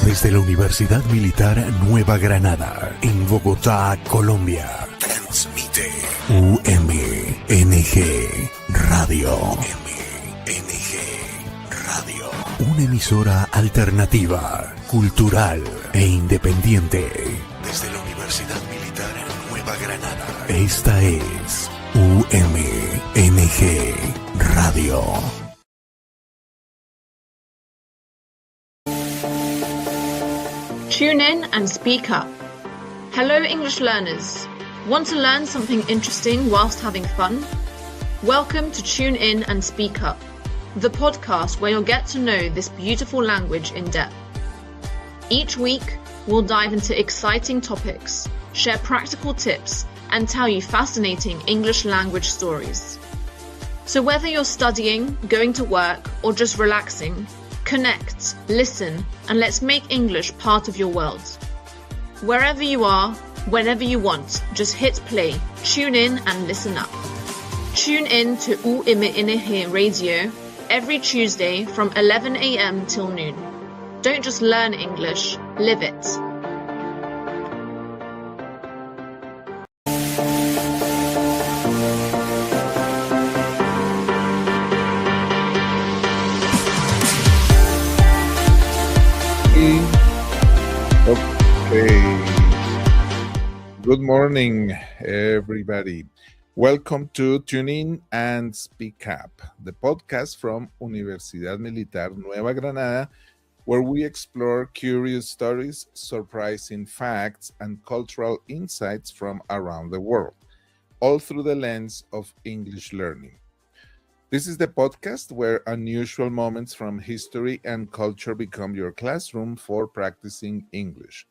Desde la Universidad Militar Nueva Granada, en Bogotá, Colombia, transmite UMNG Radio. UMNG Radio. Una emisora alternativa, cultural e independiente. Desde la Universidad Militar Nueva Granada. Esta es UMNG Radio. Tune in and speak up. Hello English learners. Want to learn something interesting whilst having fun? Welcome to Tune In and Speak Up, the podcast where you'll get to know this beautiful language in depth. Each week, we'll dive into exciting topics, share practical tips, and tell you fascinating English language stories. So whether you're studying, going to work, or just relaxing, connect, listen, and let's make English part of your world. Wherever you are, whenever you want, just hit play, tune in and listen up. Tune in to UMNG Radio every Tuesday from 11 a.m. till noon. Don't just learn English, live it. Okay. Good morning, everybody. Welcome to Tune In and Speak Up, the podcast from Universidad Militar Nueva Granada, where we explore curious stories, surprising facts, and cultural insights from around the world, all through the lens of English learning. This is the podcast where unusual moments from history and culture become your classroom for practicing English.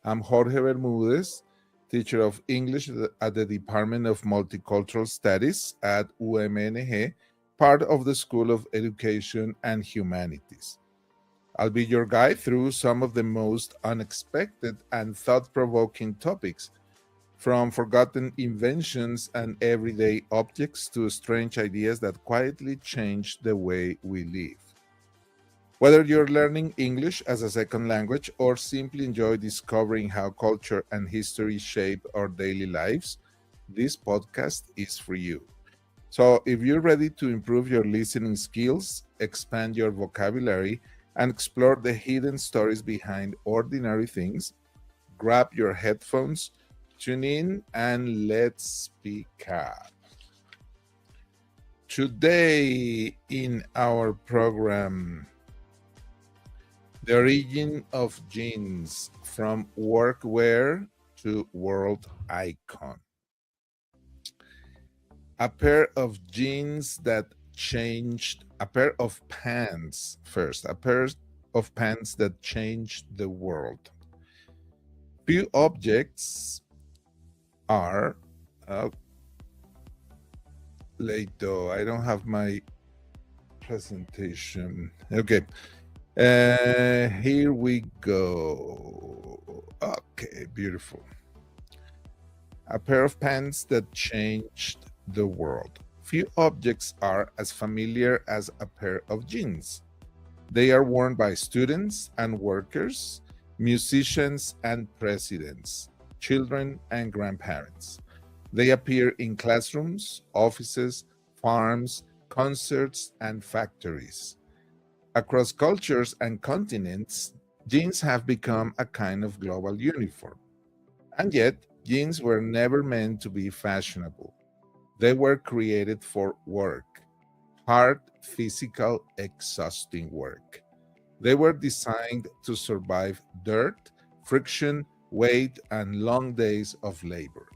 I'm Jorge Bermudez, teacher of English at the Department of Multicultural Studies at UMNG, part of the School of Education and Humanities. I'll be your guide through some of the most unexpected and thought-provoking topics, from forgotten inventions and everyday objects to strange ideas that quietly change the way we live. Whether you're learning English as a second language or simply enjoy discovering how culture and history shape our daily lives, this podcast is for you. So if you're ready to improve your listening skills, expand your vocabulary, and explore the hidden stories behind ordinary things, grab your headphones, tune in, and let's speak up. Today in our program, the origin of jeans from workwear to world icon. A pair of pants that changed the world. Few objects are later. I don't have my presentation. Okay. Here we go. Okay, beautiful. A pair of pants that changed the world. Few objects are as familiar as a pair of jeans. They are worn by students and workers, musicians and presidents, children and grandparents. They appear in classrooms, offices, farms, concerts, and factories. Across cultures and continents, jeans have become a kind of global uniform. And yet, jeans were never meant to be fashionable. They were created for work, hard, physical, exhausting work. They were designed to survive dirt, friction, weight, and long days of labor.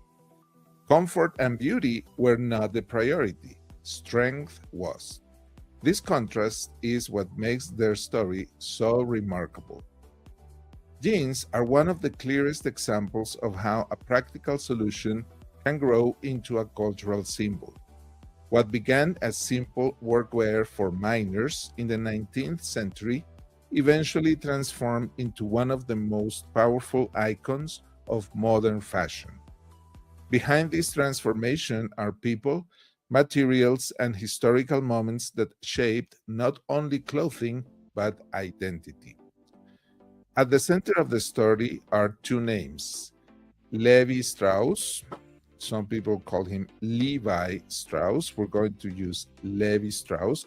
Comfort and beauty were not the priority. Strength was. This contrast is what makes their story so remarkable. Jeans are one of the clearest examples of how a practical solution can grow into a cultural symbol. What began as simple workwear for miners in the 19th century eventually transformed into one of the most powerful icons of modern fashion. Behind this transformation are people, materials, and historical moments that shaped not only clothing but identity. At the center of the story are two names, Levi Strauss. Some people call him Levi Strauss. We're going to use Levi Strauss,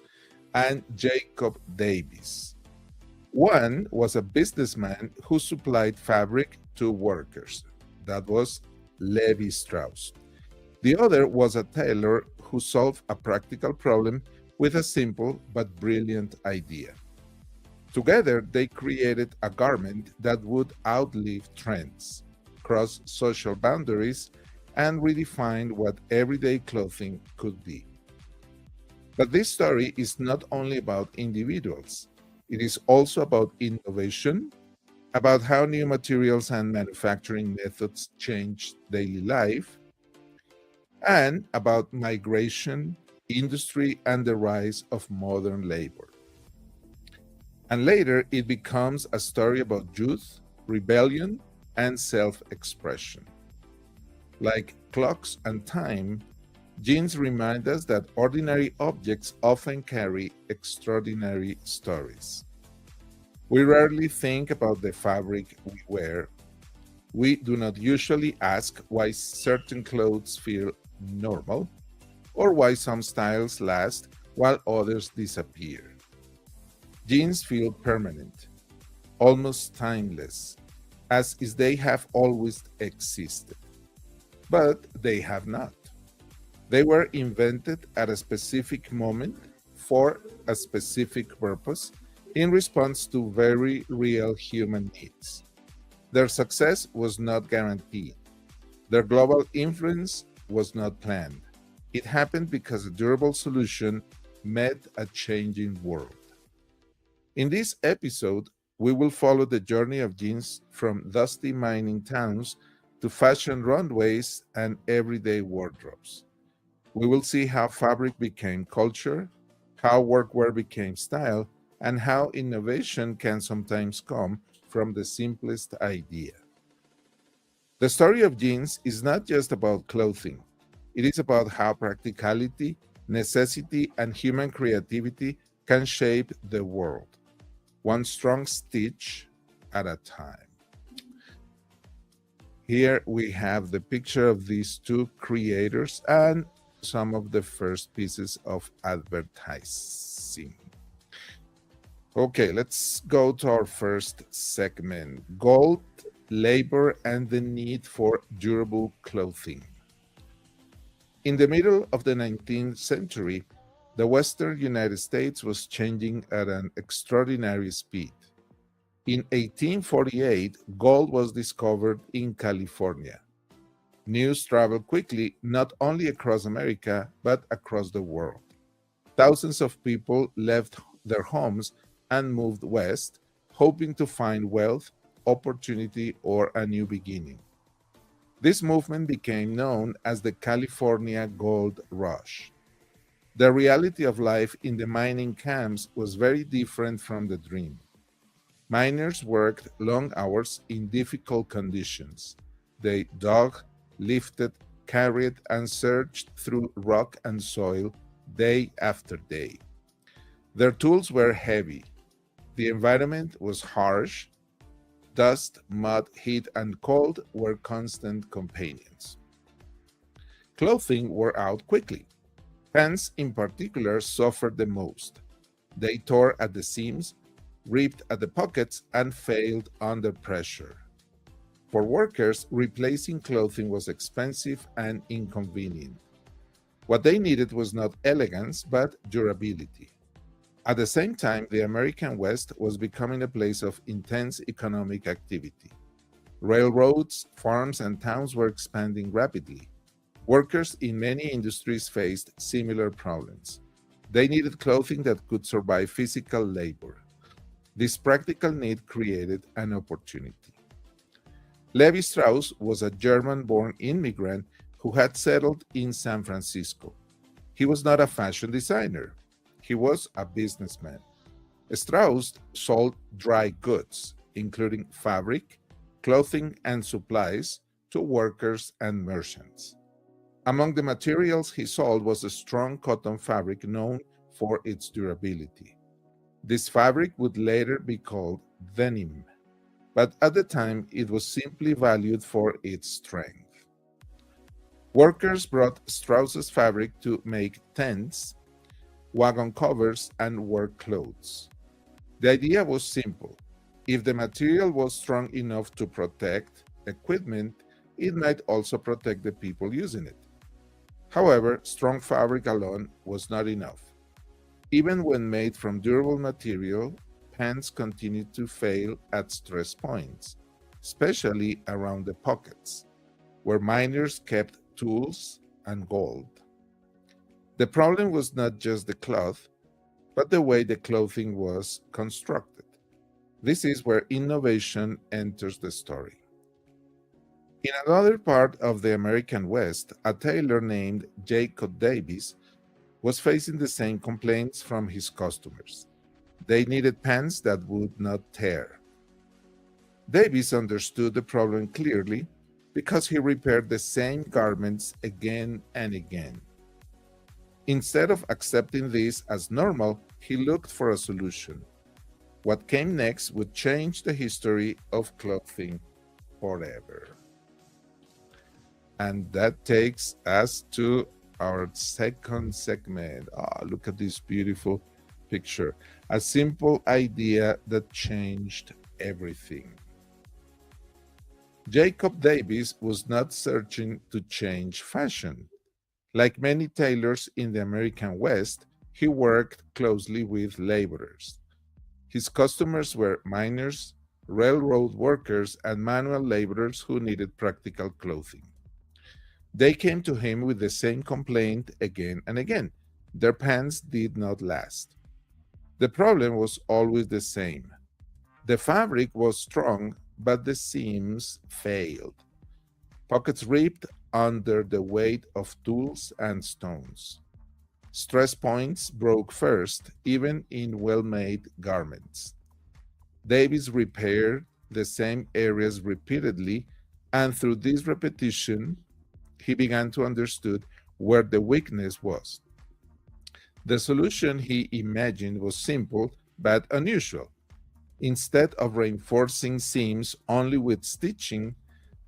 and Jacob Davis. One was a businessman who supplied fabric to workers. That was Levi Strauss. The other was a tailor who solved a practical problem with a simple but brilliant idea. Together, they created a garment that would outlive trends, cross social boundaries, and redefine what everyday clothing could be. But this story is not only about individuals. It is also about innovation, about how new materials and manufacturing methods change daily life, and about migration, industry, and the rise of modern labor. And later, it becomes a story about youth, rebellion, and self-expression. Like clocks and time, jeans remind us that ordinary objects often carry extraordinary stories. We rarely think about the fabric we wear. We do not usually ask why certain clothes feel normal or why some styles last while others disappear. Jeans feel permanent, almost timeless, as if they have always existed. But they have not. They were invented at a specific moment for a specific purpose in response to very real human needs. Their success was not guaranteed. Their global influence was not planned. It happened because a durable solution met a changing world. In this episode, we will follow the journey of jeans from dusty mining towns to fashion runways and everyday wardrobes. We will see how fabric became culture, how workwear became style, and how innovation can sometimes come from the simplest idea. The story of jeans is not just about clothing. It is about how practicality, necessity, and human creativity can shape the world, one strong stitch at a time. Here we have the picture of these two creators and some of the first pieces of advertising. Okay, let's go to our first segment, gold, labor, and the need for durable clothing. In the middle of the 19th century, the Western United States was changing at an extraordinary speed. In 1848, gold was discovered in California. News traveled quickly, not only across America, but across the world. Thousands of people left their homes and moved west, hoping to find wealth, opportunity, or a new beginning. This movement became known as the California Gold Rush. The reality of life in the mining camps was very different from the dream. Miners worked long hours in difficult conditions. They dug, lifted, carried, and searched through rock and soil day after day. Their tools were heavy. The environment was harsh. Dust, mud, heat, and cold were constant companions. Clothing wore out quickly. Pants in particular suffered the most. They tore at the seams, ripped at the pockets, and failed under pressure. For workers, replacing clothing was expensive and inconvenient. What they needed was not elegance, but durability. At the same time, the American West was becoming a place of intense economic activity. Railroads, farms, and towns were expanding rapidly. Workers in many industries faced similar problems. They needed clothing that could survive physical labor. This practical need created an opportunity. Levi Strauss was a German-born immigrant who had settled in San Francisco. He was not a fashion designer. He was a businessman. Strauss sold dry goods, including fabric, clothing, and supplies, to workers and merchants. Among the materials he sold was a strong cotton fabric known for its durability. This fabric would later be called denim. but at the time it was simply valued for its strength. Workers brought Strauss's fabric to make tents, wagon covers, and work clothes. The idea was simple. If the material was strong enough to protect equipment, it might also protect the people using it. However, strong fabric alone was not enough. Even when made from durable material, pants continued to fail at stress points, especially around the pockets, where miners kept tools and gold. The problem was not just the cloth, but the way the clothing was constructed. This is where innovation enters the story. In another part of the American West, a tailor named Jacob Davis was facing the same complaints from his customers. They needed pants that would not tear. Davis understood the problem clearly because he repaired the same garments again and again. Instead of accepting this as normal, he looked for a solution. What came next would change the history of clothing forever. And that takes us to our second segment. Look at this beautiful picture. A simple idea that changed everything. Jacob Davis was not searching to change fashion. Like many tailors in the American West, he worked closely with laborers. His customers were miners, railroad workers, and manual laborers who needed practical clothing. They came to him with the same complaint again and again. Their pants did not last. The problem was always the same. The fabric was strong, but the seams failed. Pockets ripped under the weight of tools and stones. Stress points broke first, even in well-made garments. Davis repaired the same areas repeatedly, and through this repetition, he began to understand where the weakness was. The solution he imagined was simple but unusual. Instead of reinforcing seams only with stitching,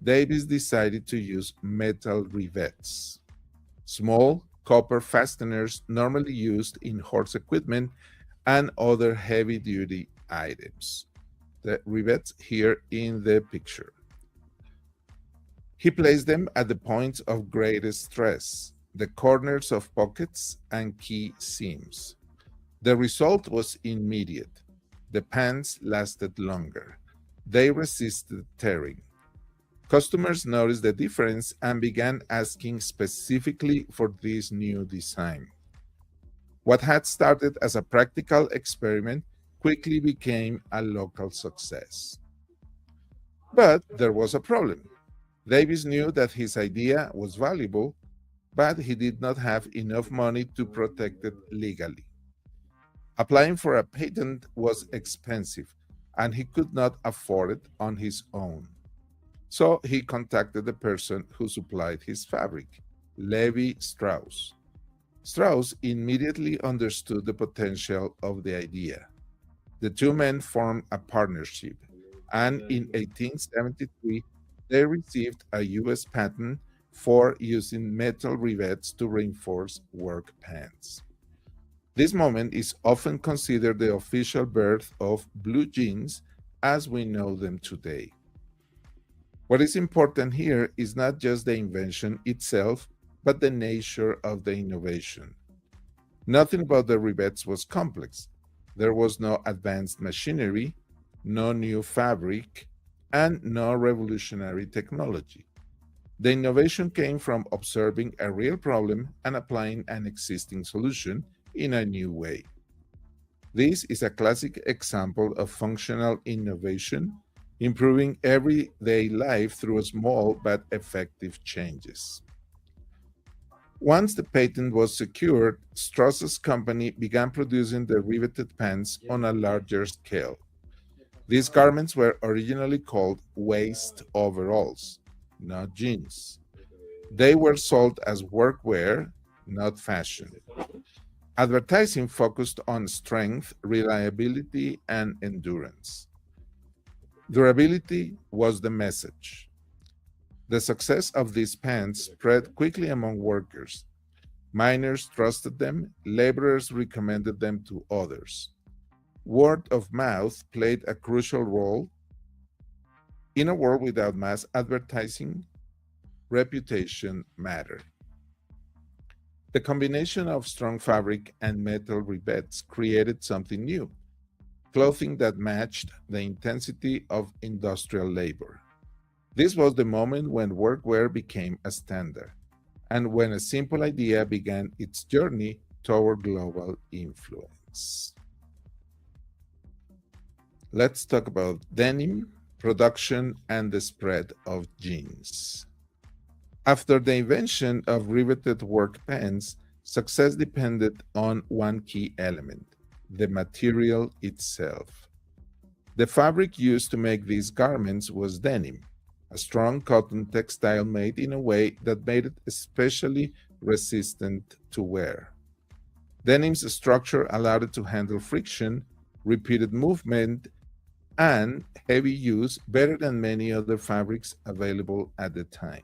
Davis decided to use metal rivets. Small copper fasteners normally used in horse equipment and other heavy-duty items. The rivets here in the picture. He placed them at the points of greatest stress, the corners of pockets and key seams. The result was immediate. The pants lasted longer. They resisted tearing. Customers noticed the difference and began asking specifically for this new design. What had started as a practical experiment quickly became a local success. But there was a problem. Davis knew that his idea was valuable, but he did not have enough money to protect it legally. Applying for a patent was expensive, and he could not afford it on his own. So he contacted the person who supplied his fabric, Levi Strauss. Strauss immediately understood the potential of the idea. The two men formed a partnership, and in 1873, they received a U.S. patent for using metal rivets to reinforce work pants. This moment is often considered the official birth of blue jeans as we know them today. What is important here is not just the invention itself, but the nature of the innovation. Nothing about the rivets was complex. There was no advanced machinery, no new fabric, and no revolutionary technology. The innovation came from observing a real problem and applying an existing solution in a new way. This is a classic example of functional innovation, improving everyday life through small but effective changes. Once the patent was secured, Strauss's company began producing the riveted pants on a larger scale. These garments were originally called waist overalls, not jeans. They were sold as workwear, not fashion. Advertising focused on strength, reliability, and endurance. Durability was the message. The success of these pants spread quickly among workers. Miners trusted them, laborers recommended them to others. Word of mouth played a crucial role. In a world without mass advertising, reputation mattered. The combination of strong fabric and metal rivets created something new, clothing that matched the intensity of industrial labor. This was the moment when workwear became a standard, and when a simple idea began its journey toward global influence. Let's talk about denim, production, and the spread of jeans. After the invention of riveted work pants, success depended on one key element: the material itself. The fabric used to make these garments was denim, a strong cotton textile made in a way that made it especially resistant to wear. Denim's structure allowed it to handle friction, repeated movement, and heavy use better than many other fabrics available at the time.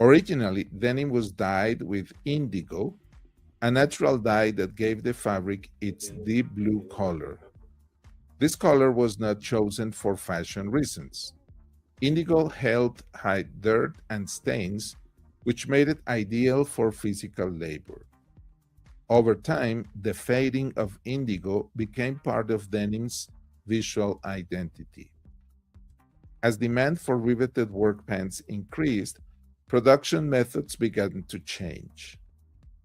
Originally, denim was dyed with indigo, a natural dye that gave the fabric its deep blue color. This color was not chosen for fashion reasons. Indigo helped hide dirt and stains, which made it ideal for physical labor. Over time, the fading of indigo became part of denim's visual identity. As demand for riveted work pants increased, production methods began to change.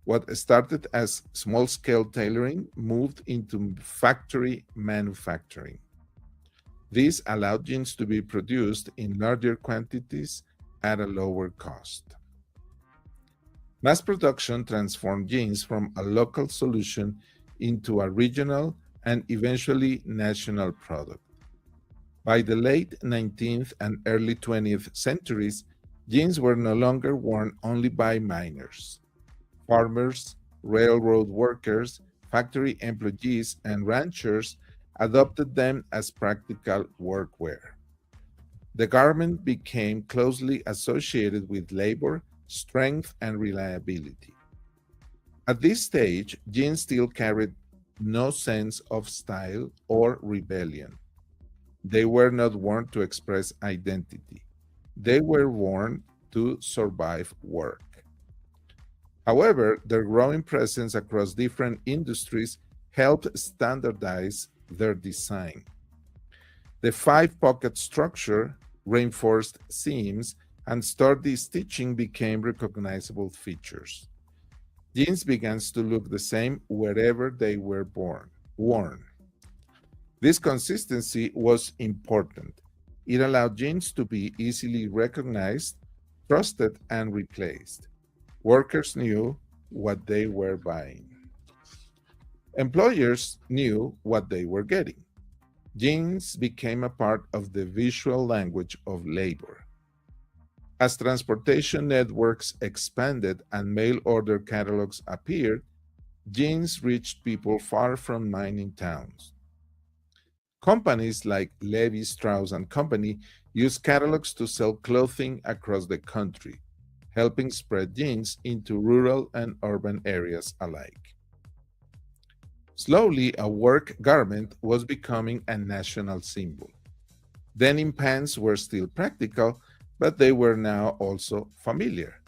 What started as small-scale tailoring moved into factory manufacturing. This allowed jeans to be produced in larger quantities at a lower cost. Mass production transformed jeans from a local solution into a regional and eventually national product. By the late 19th and early 20th centuries, jeans were no longer worn only by miners. Farmers, railroad workers, factory employees, and ranchers adopted them as practical workwear. The garment became closely associated with labor, strength, and reliability. At this stage, jeans still carried no sense of style or rebellion. They were not worn to express identity. They were worn to survive work. However, their growing presence across different industries helped standardize their design. The five-pocket structure, reinforced seams, and sturdy stitching became recognizable features. Jeans began to look the same wherever they were worn. This consistency was important. It allowed jeans to be easily recognized, trusted, and replaced. Workers knew what they were buying. Employers knew what they were getting. Jeans became a part of the visual language of labor. As transportation networks expanded and mail-order catalogs appeared, jeans reached people far from mining towns. Companies like Levi Strauss & Company used catalogs to sell clothing across the country, helping spread jeans into rural and urban areas alike. Slowly, a work garment was becoming a national symbol. Denim pants were still practical, but they were now also familiar.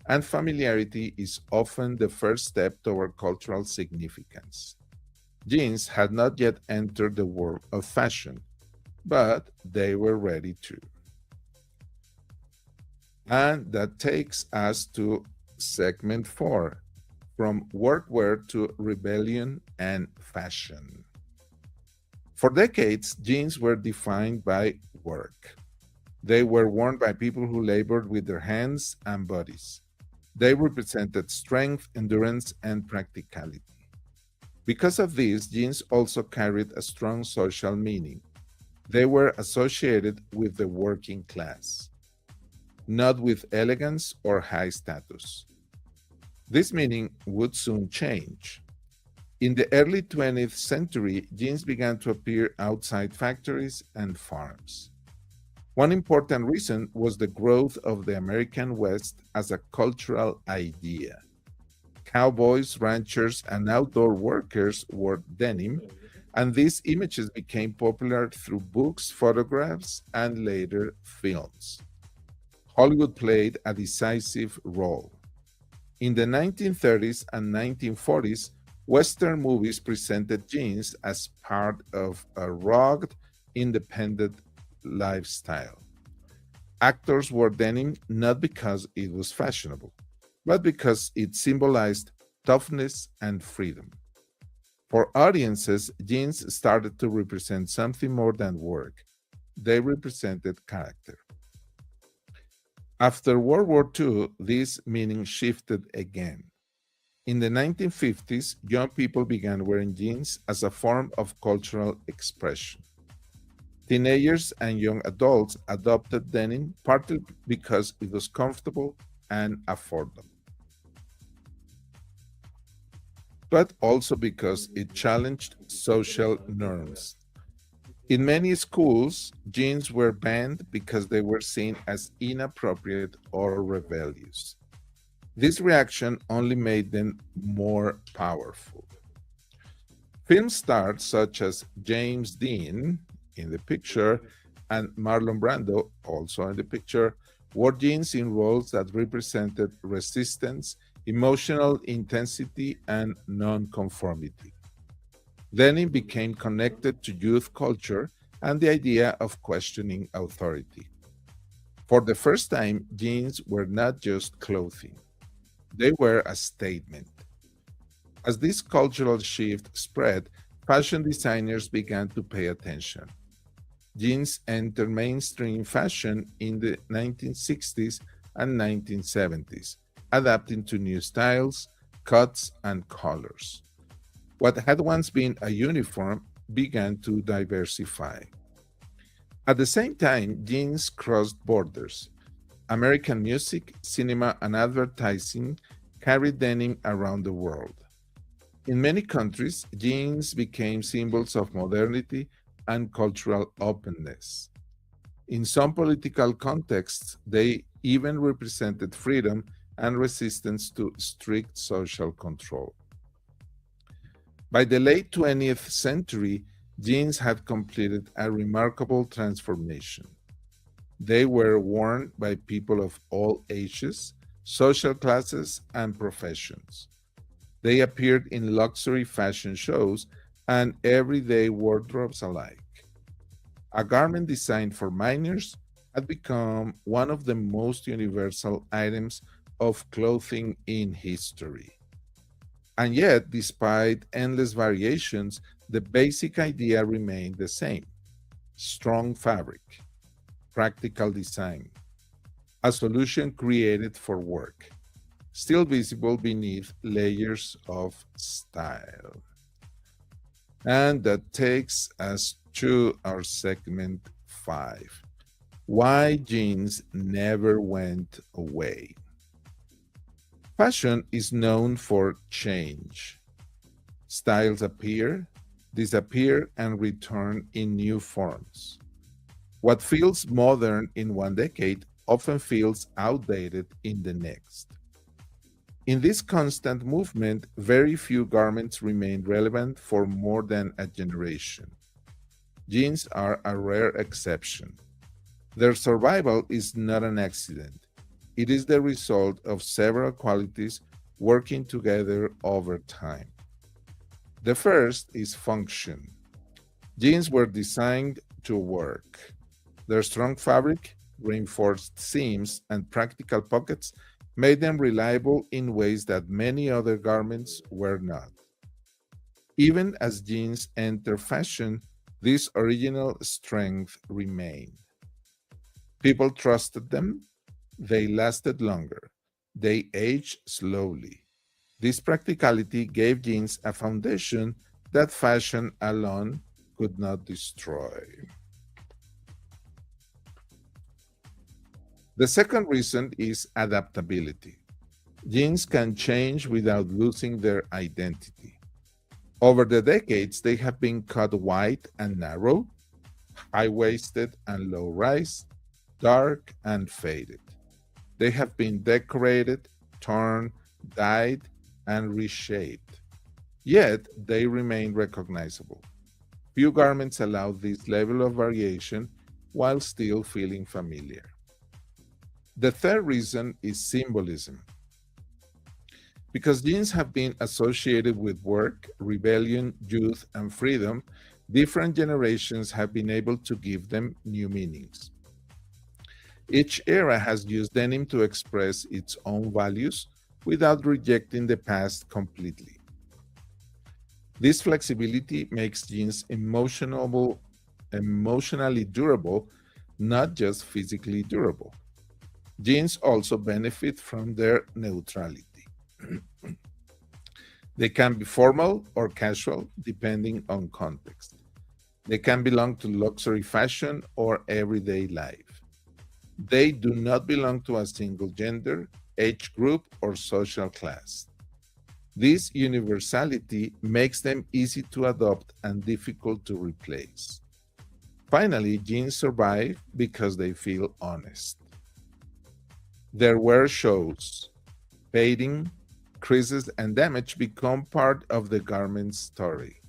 And familiarity is often the first step toward cultural significance. Jeans had not yet entered the world of fashion, but they were ready to. And that takes us to segment 4. From workwear to rebellion and fashion. For decades, jeans were defined by work. They were worn by people who labored with their hands and bodies. They represented strength, endurance, and practicality. Because of this, jeans also carried a strong social meaning. They were associated with the working class, not with elegance or high status. This meaning would soon change. In the early 20th century, jeans began to appear outside factories and farms. One important reason was the growth of the American West as a cultural idea. Cowboys, ranchers, and outdoor workers wore denim, and these images became popular through books, photographs, and later films. Hollywood played a decisive role. In the 1930s and 1940s, Western movies presented jeans as part of a rugged, independent lifestyle. Actors wore denim not because it was fashionable, but because it symbolized toughness and freedom. For audiences, jeans started to represent something more than work. They represented character. After World War II, this meaning shifted again. In the 1950s, young people began wearing jeans as a form of cultural expression. Teenagers and young adults adopted denim partly because it was comfortable and affordable, but also because it challenged social norms. In many schools, jeans were banned because they were seen as inappropriate or rebellious. This reaction only made them more powerful. Film stars such as James Dean, in the picture, and Marlon Brando, also in the picture, wore jeans in roles that represented resistance, emotional intensity, and nonconformity. Denim became connected to youth culture and the idea of questioning authority. For the first time, jeans were not just clothing, they were a statement. As this cultural shift spread, fashion designers began to pay attention. Jeans entered mainstream fashion in the 1960s and 1970s, adapting to new styles, cuts, and colors. What had once been a uniform began to diversify. At the same time, jeans crossed borders. American music, cinema, and advertising carried denim around the world. In many countries, jeans became symbols of modernity and cultural openness. In some political contexts, they even represented freedom and resistance to strict social control. By the late 20th century, jeans had completed a remarkable transformation. They were worn by people of all ages, social classes, and professions. They appeared in luxury fashion shows and everyday wardrobes alike. A garment designed for miners had become one of the most universal items of clothing in history. And yet, despite endless variations, the basic idea remained the same: strong fabric, practical design, a solution created for work, still visible beneath layers of style. And that takes us to our segment 5. Why jeans never went away. Fashion is known for change. Styles appear, disappear, and return in new forms. What feels modern in one decade often feels outdated in the next. In this constant movement, very few garments remain relevant for more than a generation. Jeans are a rare exception. Their survival is not an accident. It is the result of several qualities working together over time. The first is function. Jeans were designed to work. Their strong fabric, reinforced seams, and practical pockets made them reliable in ways that many other garments were not. Even as jeans enter fashion, this original strength remained. People trusted them. They lasted longer. They aged slowly. This practicality gave jeans a foundation that fashion alone could not destroy. The second reason is adaptability. Jeans can change without losing their identity. Over the decades, they have been cut wide and narrow, high-waisted and low-rise, dark and faded. They have been decorated, torn, dyed, and reshaped. Yet, they remain recognizable. Few garments allow this level of variation while still feeling familiar. The third reason is symbolism. Because jeans have been associated with work, rebellion, youth, and freedom, different generations have been able to give them new meanings. Each era has used denim to express its own values without rejecting the past completely. This flexibility makes jeans emotionally durable, not just physically durable. Jeans also benefit from their neutrality. They can be formal or casual, depending on context. They can belong to luxury fashion or everyday life. They do not belong to a single gender, age group, or social class. This universality makes them easy to adopt and difficult to replace. Finally, jeans survive because they feel honest. Their wear shows. Fading, creases, and damage become part of the garment's story.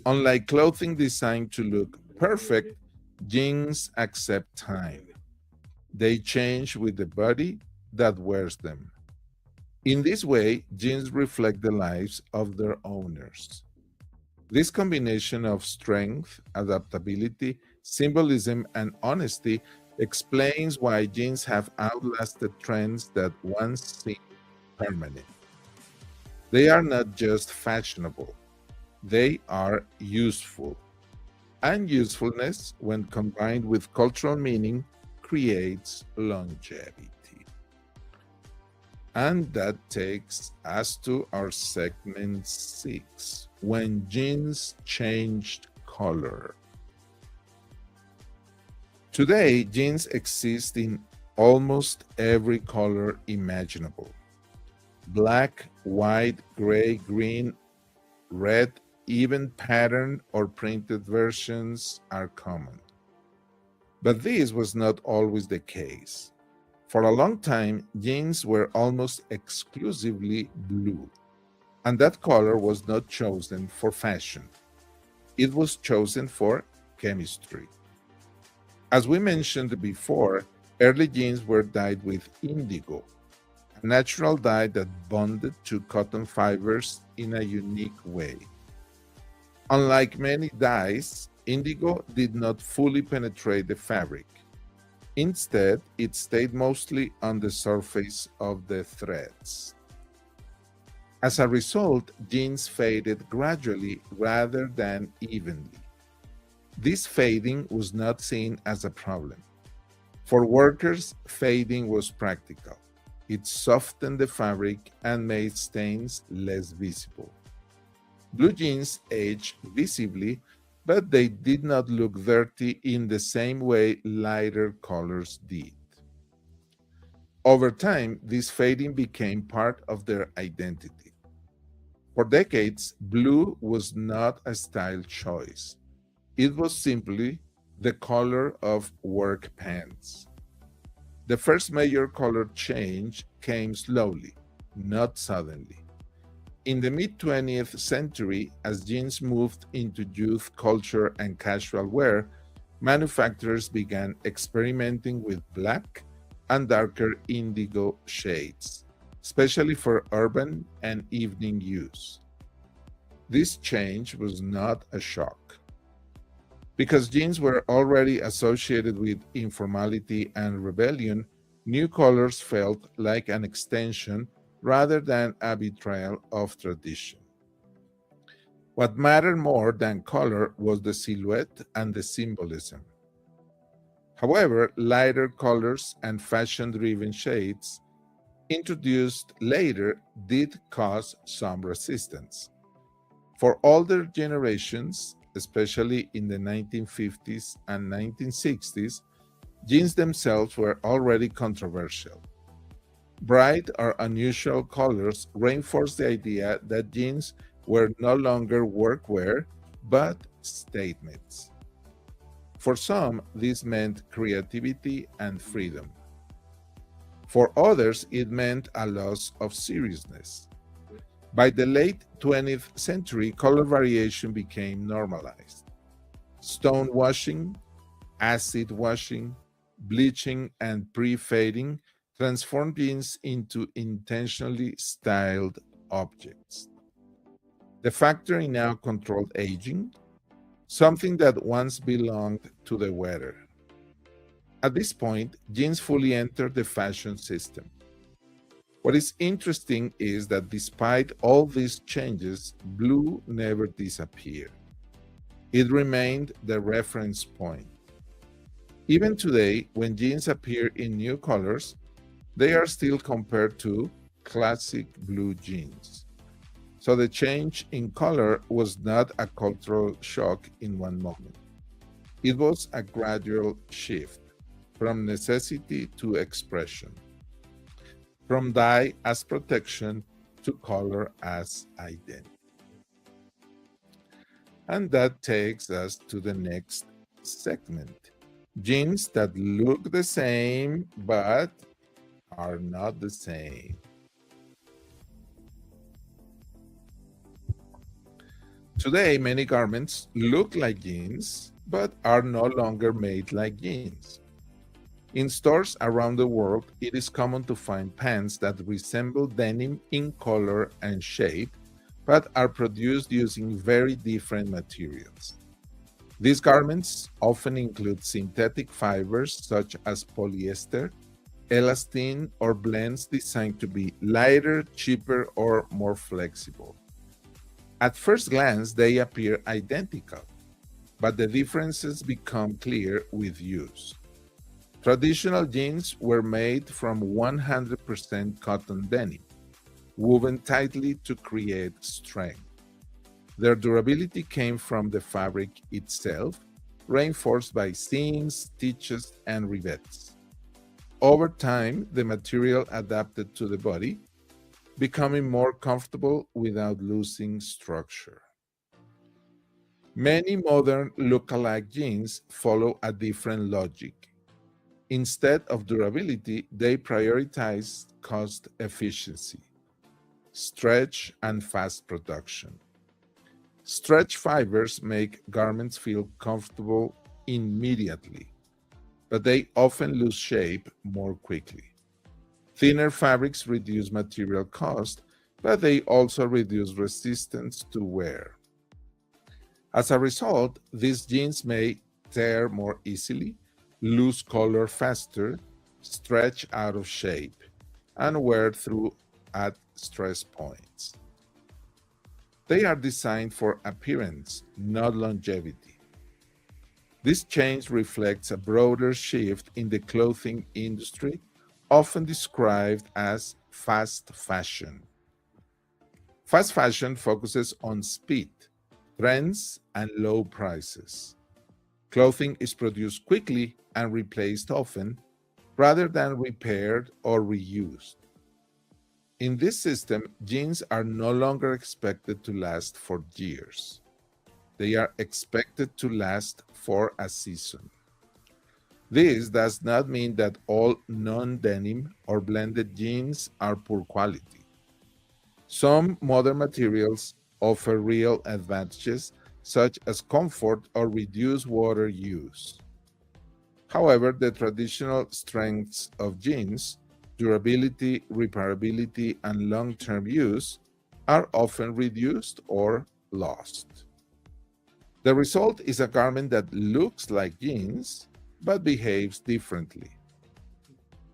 Unlike clothing designed to look perfect, jeans accept time. They change with the body that wears them. In this way, jeans reflect the lives of their owners. This combination of strength, adaptability, symbolism, and honesty explains why jeans have outlasted trends that once seemed permanent. They are not just fashionable, they are useful. And usefulness, when combined with cultural meaning, creates longevity. And that takes us to our segment 6, when jeans changed color. Today, jeans exist in almost every color imaginable. Black, white, gray, green, red, even patterned or printed versions are common. But this was not always the case. For a long time, jeans were almost exclusively blue, and that color was not chosen for fashion. It was chosen for chemistry. As we mentioned before, early jeans were dyed with indigo, a natural dye that bonded to cotton fibers in a unique way. Unlike many dyes, indigo did not fully penetrate the fabric. Instead, it stayed mostly on the surface of the threads. As a result, jeans faded gradually rather than evenly. This fading was not seen as a problem. For workers, fading was practical. It softened the fabric and made stains less visible. Blue jeans aged visibly, but they did not look dirty in the same way lighter colors did. Over time, this fading became part of their identity. For decades, blue was not a style choice. It was simply the color of work pants. The first major color change came slowly, not suddenly. In the mid-20th century, as jeans moved into youth culture and casual wear, manufacturers began experimenting with black and darker indigo shades, especially for urban and evening use. This change was not a shock. Because jeans were already associated with informality and rebellion, new colors felt like an extension rather than a betrayal of tradition. What mattered more than color was the silhouette and the symbolism. However, lighter colors and fashion-driven shades introduced later did cause some resistance. For older generations, especially in the 1950s and 1960s, jeans themselves were already controversial. Bright or unusual colors reinforced the idea that jeans were no longer workwear, but statements. For some, this meant creativity and freedom. For others, it meant a loss of seriousness. By the late 20th century, color variation became normalized. Stone washing, acid washing, bleaching, and pre-fading transformed jeans into intentionally styled objects. The factory now controlled aging, something that once belonged to the wearer. At this point, jeans fully entered the fashion system. What is interesting is that despite all these changes, blue never disappeared. It remained the reference point. Even today, when jeans appear in new colors, they are still compared to classic blue jeans. So the change in color was not a cultural shock in one moment. It was a gradual shift from necessity to expression, from dye as protection to color as identity. And that takes us to the next segment. Jeans that look the same but are not the same. Today, many garments look like jeans but are no longer made like jeans. In stores around the world, it is common to find pants that resemble denim in color and shape, but are produced using very different materials. These garments often include synthetic fibers such as polyester, elastane, or blends designed to be lighter, cheaper, or more flexible. At first glance, they appear identical, but the differences become clear with use. Traditional jeans were made from 100% cotton denim, woven tightly to create strength. Their durability came from the fabric itself, reinforced by seams, stitches, and rivets. Over time, the material adapted to the body, becoming more comfortable without losing structure. Many modern look-alike jeans follow a different logic. Instead of durability, they prioritize cost efficiency, stretch, and fast production. Stretch fibers make garments feel comfortable immediately, but they often lose shape more quickly. Thinner fabrics reduce material cost, but they also reduce resistance to wear. As a result, these jeans may tear more easily, lose color faster, stretch out of shape, and wear through at stress points. They are designed for appearance, not longevity. This change reflects a broader shift in the clothing industry, often described as fast fashion. Fast fashion focuses on speed, trends, and low prices. Clothing is produced quickly and replaced often, rather than repaired or reused. In this system, jeans are no longer expected to last for years. They are expected to last for a season. This does not mean that all non-denim or blended jeans are poor quality. Some modern materials offer real advantages, such as comfort or reduced water use. However, the traditional strengths of jeans, durability, repairability, and long-term use, are often reduced or lost. The result is a garment that looks like jeans, but behaves differently.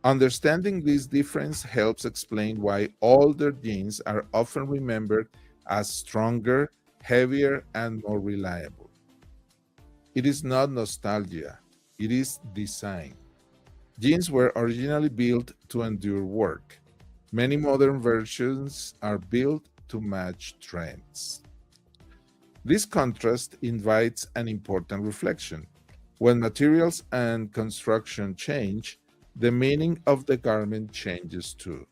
Understanding this difference helps explain why older jeans are often remembered as stronger, heavier, and more reliable. It is not nostalgia, it is design. Jeans were originally built to endure work. Many modern versions are built to match trends. This contrast invites an important reflection. When materials and construction change, the meaning of the garment changes too.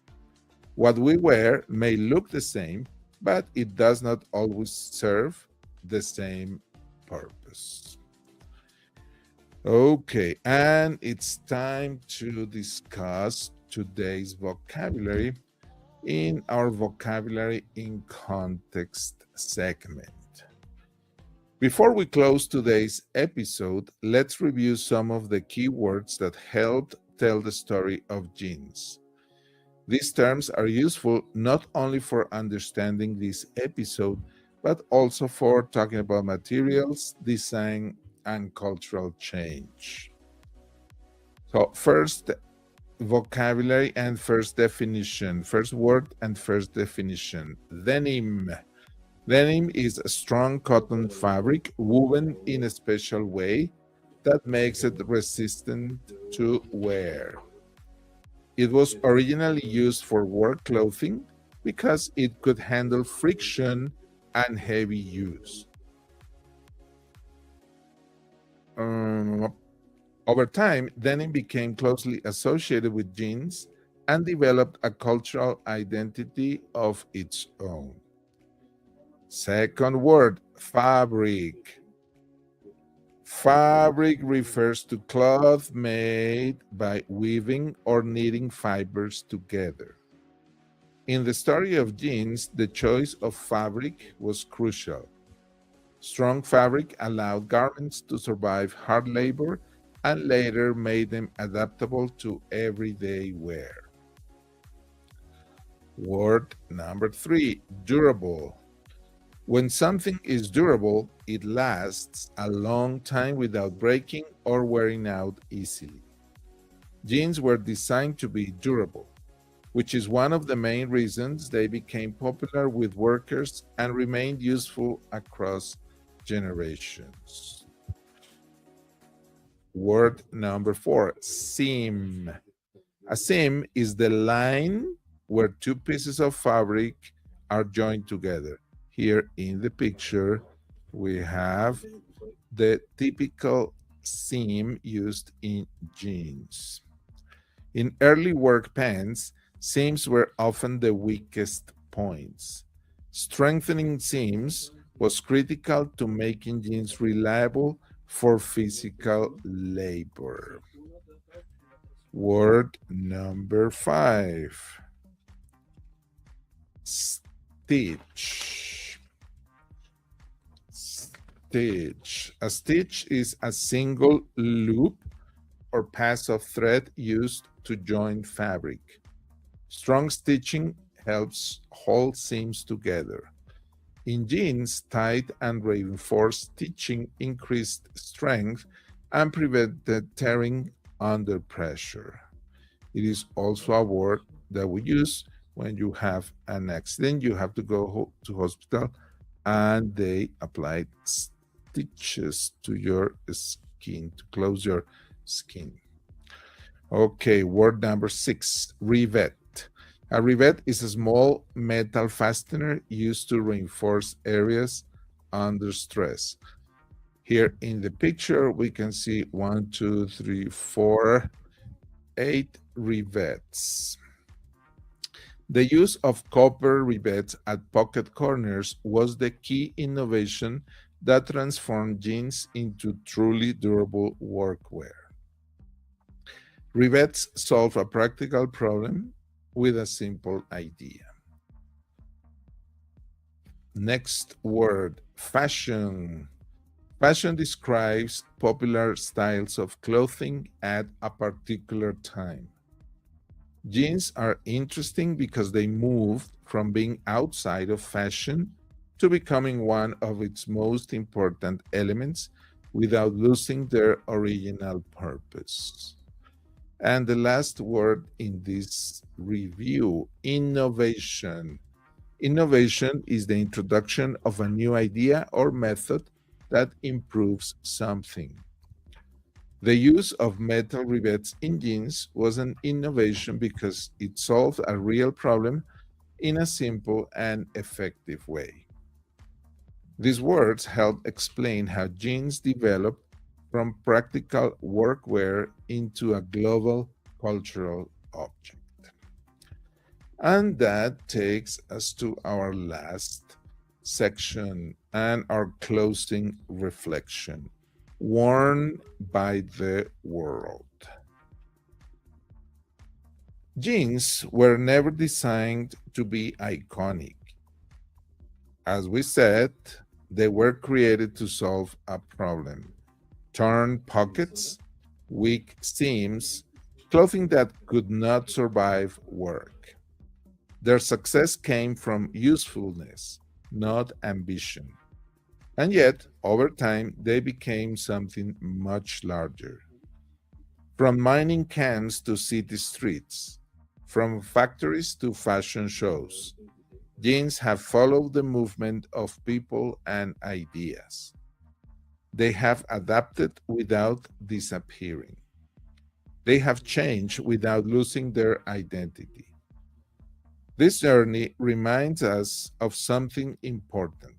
What we wear may look the same, but it does not always serve the same purpose. Okay, and it's time to discuss today's vocabulary in our vocabulary in context segment. Before we close today's episode, let's review some of the key words that helped tell the story of jeans. These terms are useful not only for understanding this episode, but also for talking about materials, design, and cultural change. So first vocabulary and first definition, first word and first definition. Denim. Denim is a strong cotton fabric woven in a special way that makes it resistant to wear. It was originally used for work clothing because it could handle friction and heavy use. Over time, denim became closely associated with jeans and developed a cultural identity of its own. Second word, fabric. Fabric refers to cloth made by weaving or knitting fibers together. In the story of jeans, the choice of fabric was crucial. Strong fabric allowed garments to survive hard labor and later made them adaptable to everyday wear. Word number 3, durable. When something is durable, it lasts a long time without breaking or wearing out easily. Jeans were designed to be durable, which is one of the main reasons they became popular with workers and remained useful across generations. Word number 4, seam. A seam is the line where two pieces of fabric are joined together. Here in the picture, we have the typical seam used in jeans. In early work pants, seams were often the weakest points. Strengthening seams was critical to making jeans reliable for physical labor. Word number 5, stitch. Stitch. A stitch is a single loop or pass of thread used to join fabric. Strong stitching helps hold seams together. In jeans, tight and reinforced stitching increased strength and prevented tearing under pressure. It is also a word that we use when you have an accident. You have to go to hospital and they apply stitches to your skin to close your skin. Okay, word number 6, rivet. A rivet is a small metal fastener used to reinforce areas under stress. Here in the picture, we can see 1, 2, 3, 4, 8 rivets. The use of copper rivets at pocket corners was the key innovation that transformed jeans into truly durable workwear. Rivets solve a practical problem with a simple idea. Next word, fashion. Fashion describes popular styles of clothing at a particular time. Jeans are interesting because they moved from being outside of fashion to becoming one of its most important elements without losing their original purpose. And the last word in this review, innovation. Innovation is the introduction of a new idea or method that improves something. The use of metal rivets in jeans was an innovation because it solved a real problem in a simple and effective way. These words help explain how jeans developed from practical workwear into a global cultural object. And that takes us to our last section and our closing reflection. Worn by the world. Jeans were never designed to be iconic. As we said, they were created to solve a problem. Torn pockets, weak seams, clothing that could not survive work. Their success came from usefulness, not ambition. And yet, over time, they became something much larger. From mining camps to city streets, from factories to fashion shows, jeans have followed the movement of people and ideas. They have adapted without disappearing. They have changed without losing their identity. This journey reminds us of something important.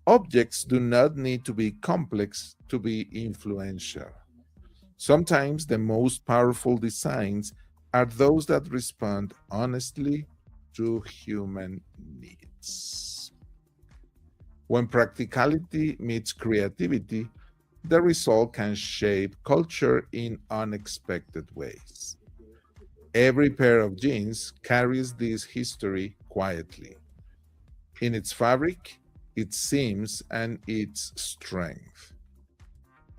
Objects do not need to be complex to be influential. Sometimes the most powerful designs are those that respond honestly to human needs. When practicality meets creativity, the result can shape culture in unexpected ways. Every pair of jeans carries this history quietly, in its fabric, its seams, and its strength.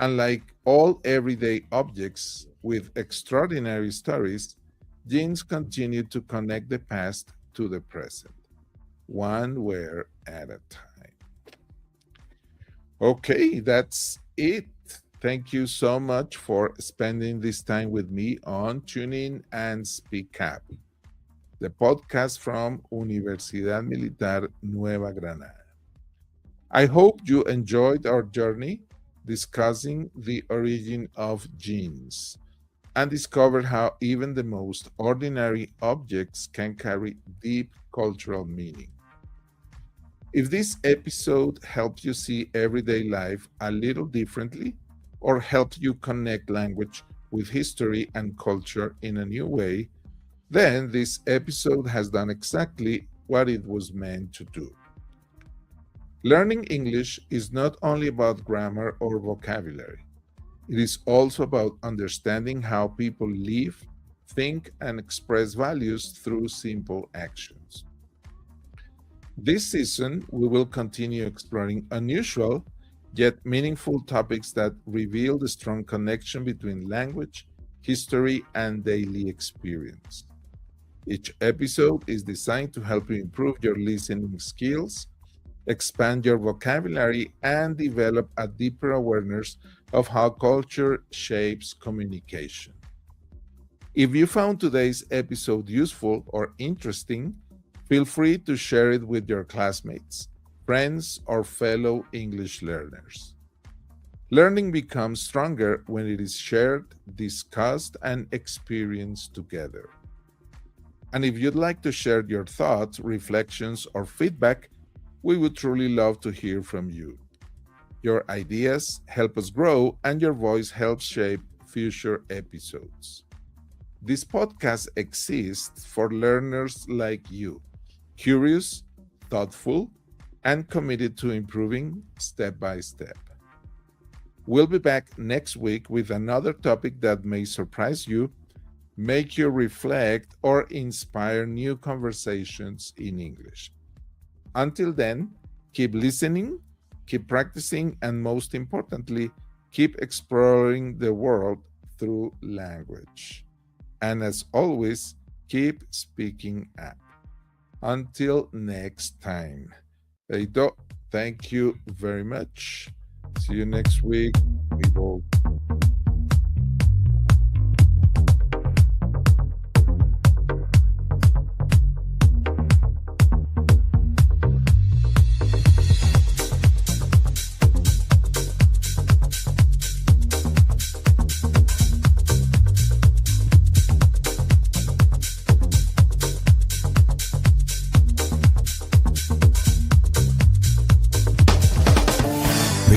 Unlike all everyday objects with extraordinary stories, jeans continue to connect the past to the present, one wear at a time. Okay, that's it. Thank you so much for spending this time with me on Tune In and Speak Up, the podcast from Universidad Militar Nueva Granada. I hope you enjoyed our journey discussing the origin of jeans and discovered how even the most ordinary objects can carry deep cultural meaning. If this episode helped you see everyday life a little differently, or helped you connect language with history and culture in a new way, then this episode has done exactly what it was meant to do. Learning English is not only about grammar or vocabulary. It is also about understanding how people live, think, and express values through simple actions. This season, we will continue exploring unusual yet meaningful topics that reveal the strong connection between language, history, and daily experience. Each episode is designed to help you improve your listening skills, expand your vocabulary, and develop a deeper awareness of how culture shapes communication. If you found today's episode useful or interesting, feel free to share it with your classmates, friends, or fellow English learners. Learning becomes stronger when it is shared, discussed, and experienced together. And if you'd like to share your thoughts, reflections, or feedback, we would truly love to hear from you. Your ideas help us grow, and your voice helps shape future episodes. This podcast exists for learners like you, curious, thoughtful, and committed to improving step by step. We'll be back next week with another topic that may surprise you, make you reflect, or inspire new conversations in English. Until then, keep listening, keep practicing, and most importantly, keep exploring the world through language. And as always, keep speaking up. Until next time. Eito, thank you very much. See you next week, people.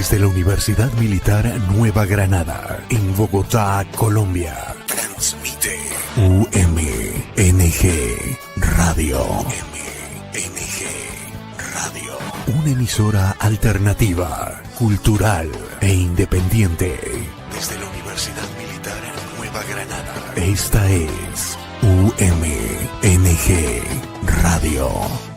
Desde la Universidad Militar Nueva Granada, en Bogotá, Colombia, transmite UMNG Radio. UMNG Radio. Una emisora alternativa, cultural e independiente. Desde la Universidad Militar Nueva Granada. Esta es UMNG Radio.